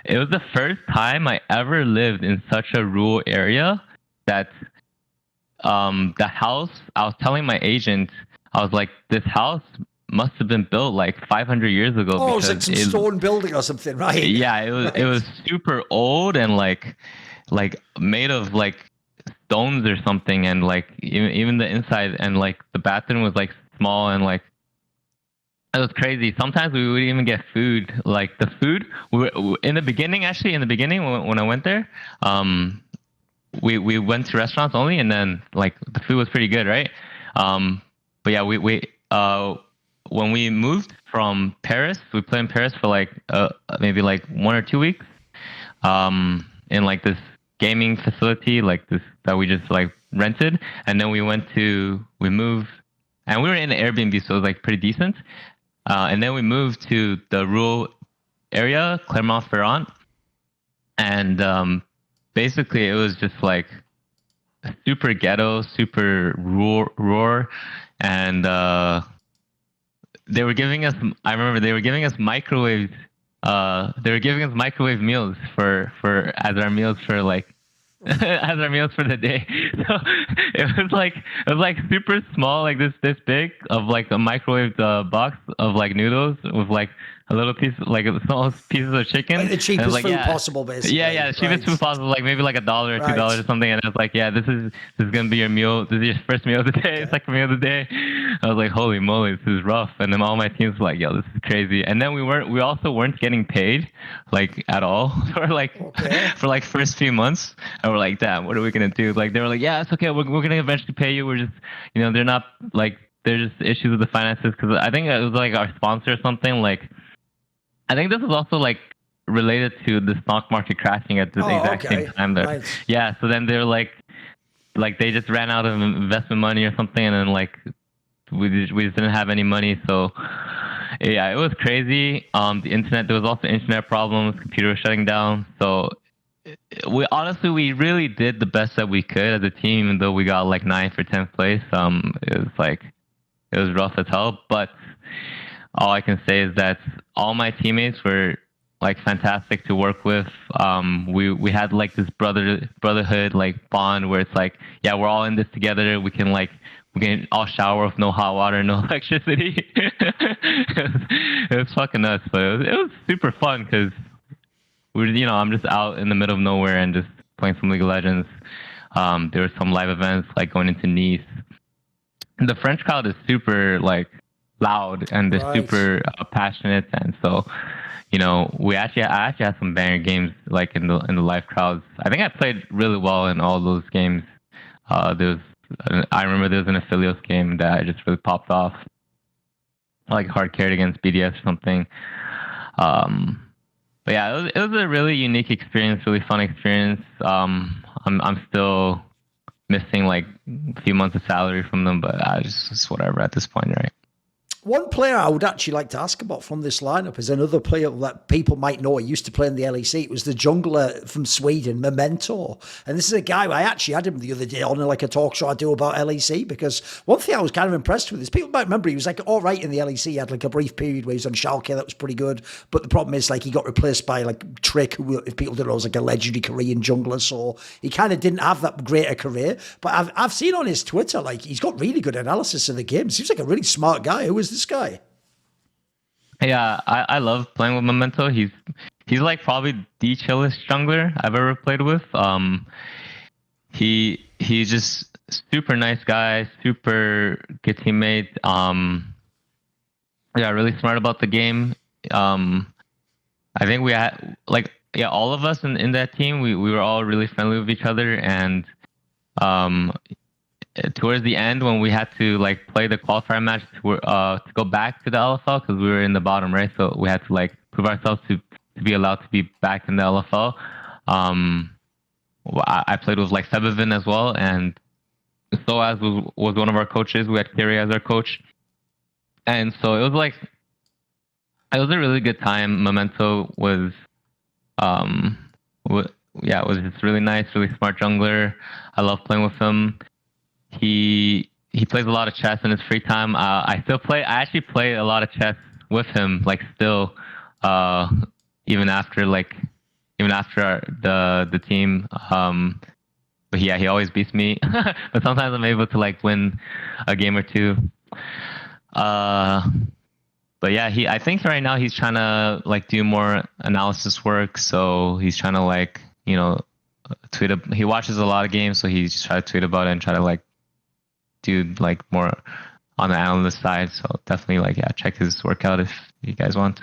it was the first time I ever lived in such a rural area that the house, I was telling my agent, I was like, this house must have been built like 500 years ago. Oh, it's because like some stone building or something, right? yeah, it was super old and like made of like stones or something, and like even the inside, and like the bathroom was like small, and like it was crazy. Sometimes we would even get food. Like the food in the beginning, actually, when I went there, we went to restaurants only, and then like the food was pretty good, right? But yeah, we when we moved from Paris, we played in Paris for like maybe like 1 or 2 weeks, in like this gaming facility, like this that we just like rented, and then we moved, and we were in an Airbnb, so it was like pretty decent. And then we moved to the rural area, Clermont-Ferrand, and basically it was just like super ghetto, super rural, and they were giving us. I remember they were giving us microwaves. They were giving us microwave meals for as our meals for like as our meals for the day. So it was like super small, like this big, of like a microwaved box of like noodles with like a little piece, like a small pieces of chicken. Like the And cheapest it's like, food yeah, possible, basically. yeah, cheapest food possible, like maybe like $1 or $2 Right. or something. And it's like, yeah, this is gonna be your meal. This is your first meal of the day, second meal of the day. I was like, holy moly, this is rough. And then all my teams were like, yo, this is crazy. And then we also weren't getting paid like at all for like Okay. for like first few months. And we're like, damn, what are we gonna do? Like they were like, yeah, it's okay, we're gonna eventually pay you. We're just, they're not like, there's just issues with the finances, because I think it was like our sponsor or something. Like I think this is also like related to the stock market crashing at the exact okay. same time. That Right. yeah, so then they're like they just ran out of investment money or something, and then like we just didn't have any money. So yeah, it was crazy. The internet, there was also internet problems, computer was shutting down. So we really did the best that we could as a team, even though we got like 9th or 10th place. It was rough as hell, but all I can say is that all my teammates were like fantastic to work with. We had like this brotherhood like bond where it's like, yeah, we're all in this together. We can all shower with no hot water, no electricity. It was fucking nuts, but it was super fun because I'm just out in the middle of nowhere and just playing some League of Legends. There were some live events like going into Nice. The French crowd is super like loud, and they're Right. super passionate, and so I actually had some banger games like in the live crowds. I think I played really well in all those games. I remember there was an Affiliates game that I just really popped off, like hard carried against BDS or something. But yeah, it was a really unique experience, really fun experience. I'm still missing like a few months of salary from them, but it's whatever at this point, right? One player I would actually like to ask about from this lineup is another player that people might know. He used to play in the LEC. It was the jungler from Sweden, Memento. And this is a guy, I actually had him the other day on like a talk show I do about LEC, because one thing I was kind of impressed with is people might remember he was like all right in the LEC. He had like a brief period where he was on Schalke. That was pretty good. But the problem is like he got replaced by like Trick, who, if people don't know, was like a legendary Korean jungler. So he kind of didn't have that great a career. But I've seen on his Twitter, like he's got really good analysis of the game. Seems like a really smart guy. Who is this guy? Yeah, I love playing with Memento. He's he's like probably the chillest jungler I've ever played with. He's just super nice guy, super good teammate. Yeah, really smart about the game. I think we had like, yeah, all of us in that team, we were all really friendly with each other. And towards the end, when we had to like play the qualifier match to go back to the LFL, because we were in the bottom, right? So we had to like prove ourselves to be allowed to be back in the LFL. I played with like Sebevin as well, and Soaz was one of our coaches. We had Kiri as our coach, and so it was a really good time. Memento was, yeah, it was just really nice, really smart jungler. I love playing with him. He plays a lot of chess in his free time. I actually play a lot of chess with him, like still, even after the team. But yeah, he always beats me. But sometimes I'm able to like win a game or two. But yeah, I think right now he's trying to like do more analysis work. So he's trying to like, tweet. He watches a lot of games, so he's just trying to tweet about it and try to like do like more on the analyst side. So definitely like, yeah, check his workout if you guys want.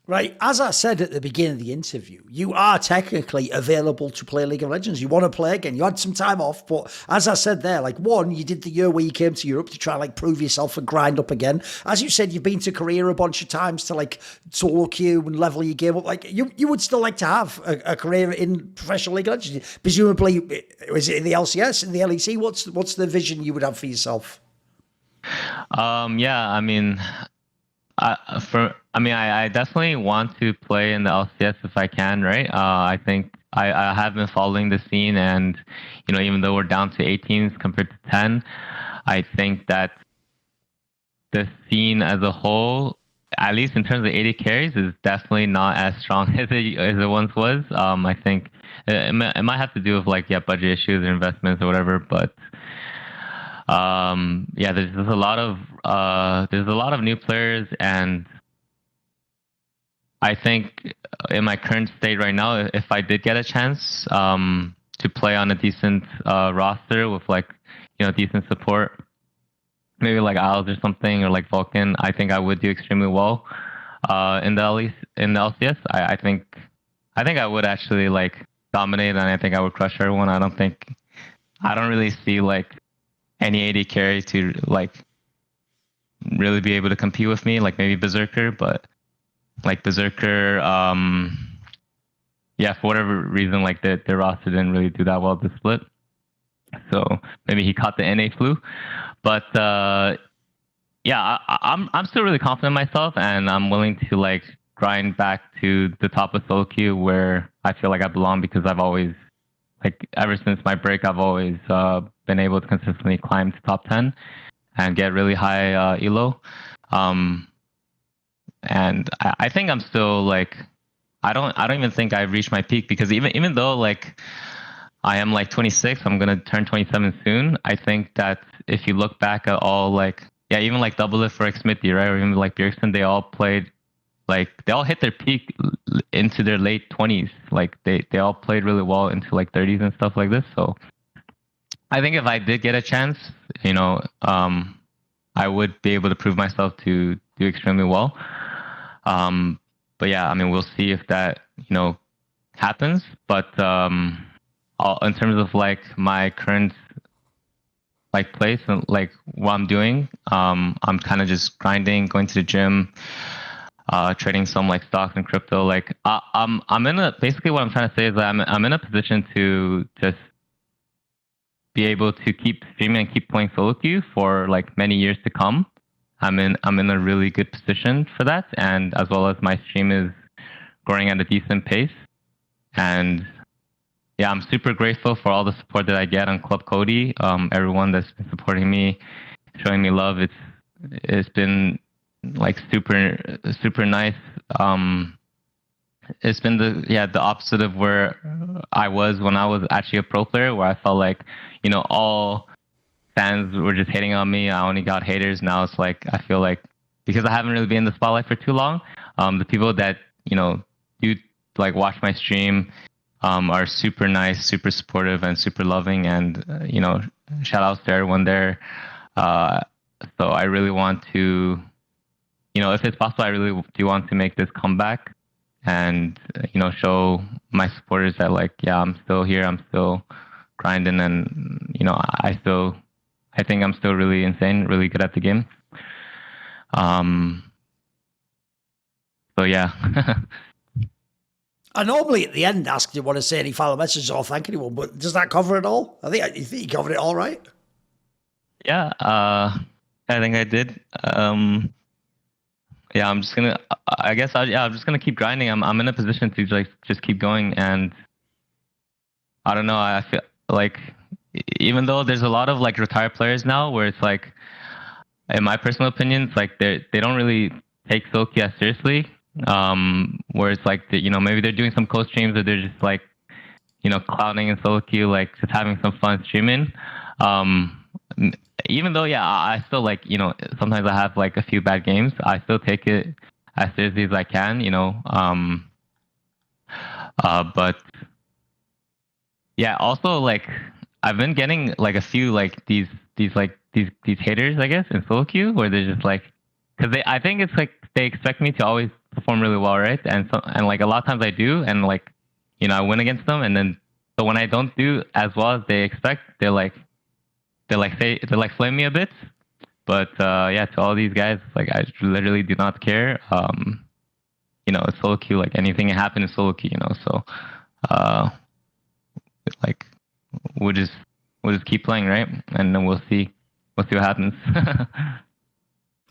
Right, as I said at the beginning of the interview, you are technically available to play League of Legends. You want to play again. You had some time off, but as I said there, like one, you did the year where you came to Europe to try and like prove yourself and grind up again. As you said, you've been to Korea a bunch of times to like solo queue and level your game up. Like you would still like to have a career in professional League of Legends. Presumably, is it in the LCS, in the LEC? What's the vision you would have for yourself? Yeah, I mean, I definitely want to play in the LCS if I can, right? I think I have been following the scene, and even though we're down to 8 teams compared to 10, I think that the scene as a whole, at least in terms of AD carries, is definitely not as strong as it once was. I think it might have to do with like budget issues or investments or whatever, but yeah, there's a lot of new players, and I think in my current state right now, if I did get a chance to play on a decent roster with like decent support, maybe like Isles or something, or like Vulcan, I think I would do extremely well in the LCS. I think I would actually like dominate, and I think I would crush everyone. I don't really see like any AD carry to like really be able to compete with me, like maybe Berserker, but like Berserker, yeah, for whatever reason, like the roster didn't really do that well this split. So maybe he caught the NA flu, but yeah, I'm still really confident in myself, and I'm willing to like grind back to the top of solo queue where I feel like I belong, because I've always, like, ever since my break, I've always been able to consistently climb to top 10 and get really high elo. And I think I'm still like, I don't even think I've reached my peak, because even though like I am like 26, I'm gonna turn 27 soon. I think that if you look back at all, like, yeah, even like Doublelift for Xmithy, right, or even like Bjergsen, they all played, like, they all hit their peak into their late 20s. Like they all played really well into like 30s and stuff like this. So I think if I did get a chance, I would be able to prove myself to do extremely well. But yeah, I mean, we'll see if that happens. But in terms of like my current like place and like what I'm doing, I'm kind of just grinding, going to the gym, trading some like stocks and crypto. Like I'm in a, basically what I'm trying to say is that I'm in a position to just be able to keep streaming and keep playing solo queue for like many years to come. I'm in a really good position for that, and as well as my stream is growing at a decent pace. And yeah, I'm super grateful for all the support that I get on Club Cody. Everyone that's been supporting me, showing me love. It's been like super nice. It's been the opposite of where I was when I was actually a pro player, where I felt like all fans were just hating on me. I only got haters. Now it's like I feel like, because I haven't really been in the spotlight for too long, the people that do like watch my stream are super nice, super supportive, and super loving. And shout outs to everyone there. So I really want to, if it's possible, I really do want to make this comeback and show my supporters that like, yeah, I'm still here, I'm still grinding, and I think I'm still really insane, really good at the game. So yeah. I normally at the end ask, do you want to say any final messages or thank anyone, but does that cover it all? You think you covered it all right? Yeah, I think I did. Yeah, I'm just gonna. I'm just gonna keep grinding. I'm in a position to like just keep going, and I don't know. I feel like even though there's a lot of like retired players now, where it's like, in my personal opinion, it's like they don't really take solo queue as seriously. Where it's like maybe they're doing some co-streams, or they're just like clowning in solo queue, like just having some fun streaming. Even though I still like sometimes I have like a few bad games, I still take it as seriously as I can. But yeah, also like I've been getting like a few like these haters, I guess, in solo queue, where they're just like, because I think it's like they expect me to always perform really well, right? And like a lot of times I do, and like I win against them, and then so when I don't do as well as they expect, they flame me a bit. But yeah, to all these guys, like I literally do not care. Solo queue, like anything can happen in solo queue, so like we'll just keep playing, right? And then we'll see what happens.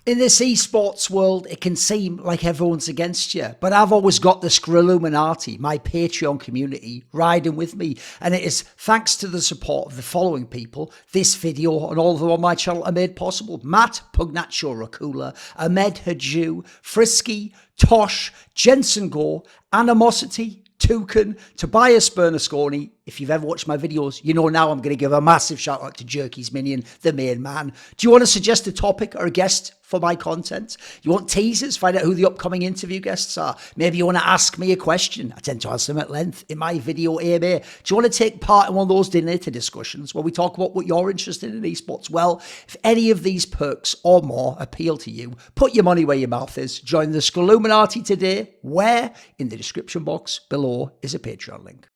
In this esports world, it can seem like everyone's against you, but I've always got the Skrilluminati, my Patreon community, riding with me, and it is thanks to the support of the following people, this video and all of them on my channel are made possible. Matt, Pugnacho Rakula, Ahmed Haju, Frisky, Tosh, Jensen Gore, Animosity, Toucan, Tobias Bernasconi. If you've ever watched my videos, you know now I'm going to give a massive shout out to Jerky's Minion, the main man. Do you want to suggest a topic or a guest for my content? You want teasers? Find out who the upcoming interview guests are. Maybe you want to ask me a question. I tend to answer them at length in my video AMA. Do you want to take part in one of those dynasty discussions where we talk about what you're interested in esports? Well, if any of these perks or more appeal to you, put your money where your mouth is. Join the Skrilluminati today, where in the description box below is a Patreon link.